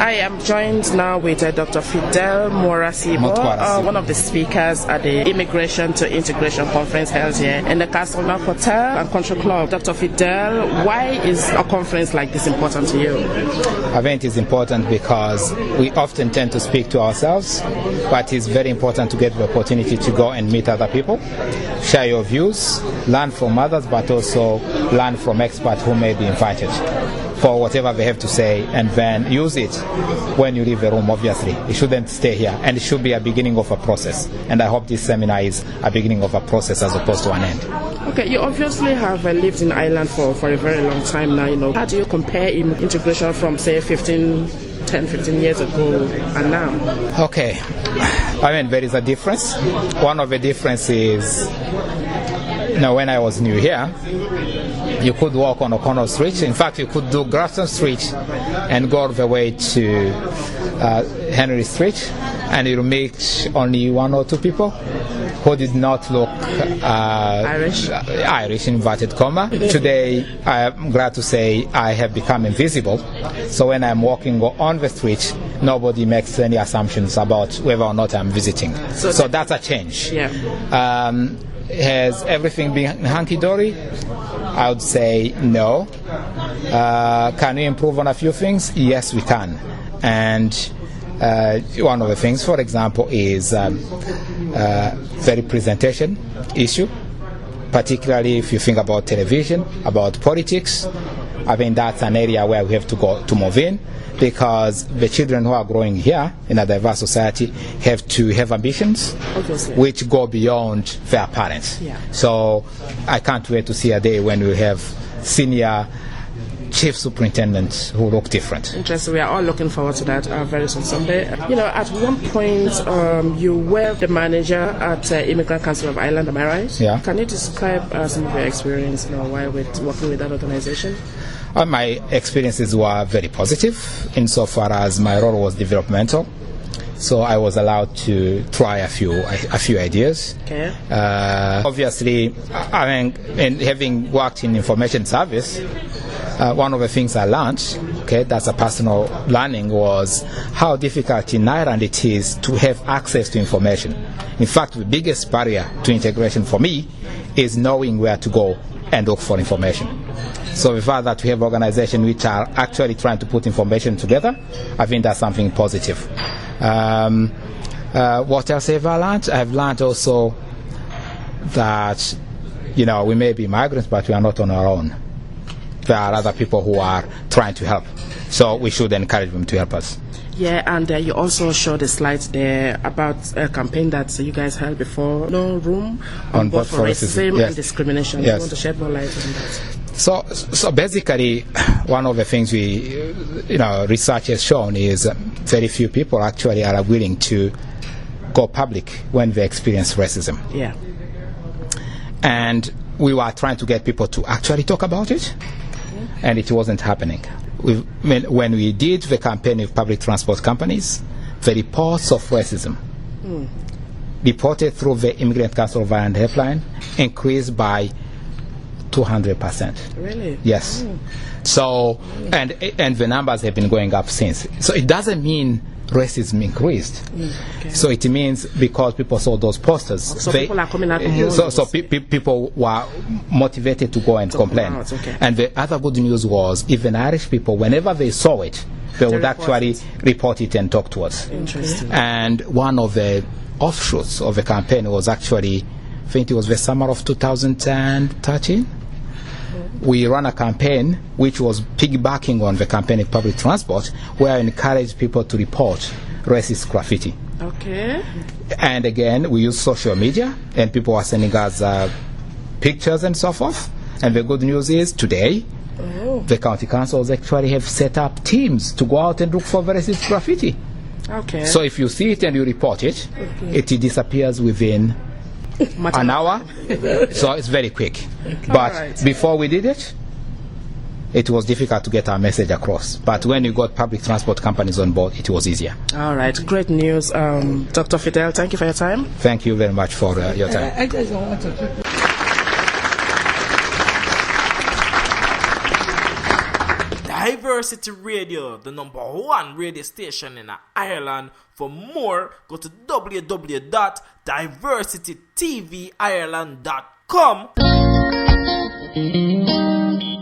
I am joined now with Dr. Fidéle Mutwarasibo, one of the speakers at the Immigration to Integration Conference held here in the Castleknock Hotel and Country Club. Dr. Fidéle, why is a conference like this important to you? I think it's important because we often tend to speak to ourselves, but it's very important to get the opportunity to go and meet other people, share your views, learn from others, but also learn from experts who may be invited for whatever they have to say, and then use it when you leave the room. Obviously, it shouldn't stay here, and it should be a beginning of a process. And I hope this seminar is a beginning of a process as opposed to an end. Okay, you obviously have lived in Ireland for a very long time now. How do you compare integration from, say, 10, 15 years ago and now? Okay, there is a difference. One of the differences, when I was new here, you could walk on O'Connell Street. In fact, you could do Grafton Street and go all the way to Henry Street, and you'll meet only one or two people who did not look Irish, inverted comma. Today, I'm glad to say I have become invisible. So when I'm walking on the street, nobody makes any assumptions about whether or not I'm visiting. So that's a change. Yeah. Has everything been hunky-dory? I would say no. Can we improve on a few things? Yes, we can. And one of the things, for example, is the representation issue, particularly if you think about television, about politics. I think that's an area where we have to move in, because the children who are growing here in a diverse society have to have ambitions, obviously, which go beyond their parents. Yeah. So I can't wait to see a day when we have senior chief superintendents who look different. Interesting. We are all looking forward to that very soon someday. At one point you were the manager at Immigrant Council of Ireland, am I right? Yeah. Can you describe some of your experience while working with that organization? My experiences were very positive insofar as my role was developmental. So I was allowed to try a few ideas. Okay. Obviously, having worked in information service, one of the things I learned, that's a personal learning, was how difficult in Ireland it is to have access to information. In fact, the biggest barrier to integration for me is knowing where to go and look for information. So the fact that we have organizations which are actually trying to put information together, I think that's something positive. What else have I learned? I've learned also that, we may be migrants, but we are not on our own. There are other people who are trying to help. So we should encourage them to help us. Yeah, and you also showed a slide there about a campaign that you guys held before, No Room on Board for Racism and Discrimination. Yes. You want to shed more light on that? So basically, one of the things research has shown is very few people actually are willing to go public when they experience racism. Yeah. And we were trying to get people to actually talk about it, and it wasn't happening. When we did the campaign with public transport companies, the reports of racism reported through the Immigrant Council of Ireland helpline increased by 200%. Really? Yes. So, and the numbers have been going up since. So it doesn't mean racism increased. Okay. So it means because people saw those posters. So people are coming out more. So people were motivated to go and complain. Okay. And the other good news was, even Irish people, whenever they saw it, they would actually report it and talk to us. Interesting. And one of the offshoots of the campaign was actually, I think it was the summer of 2013. We ran a campaign which was piggybacking on the campaign of public transport, where I encouraged people to report racist graffiti. Okay. And again, we use social media, and people are sending us pictures and so forth. And the good news is, today, the county councils actually have set up teams to go out and look for the racist graffiti. Okay. So if you see it and you report it, it disappears within an hour. So it's very quick. But before we did it, it was difficult to get our message across. But when you got public transport companies on board, it was easier. All right, great news. Dr. Fidéle, thank you for your time. Thank you very much for your time. I just want to... Diver Diversity Radio, the #1 radio station in Ireland. For more, go to www.diversitytvireland.com.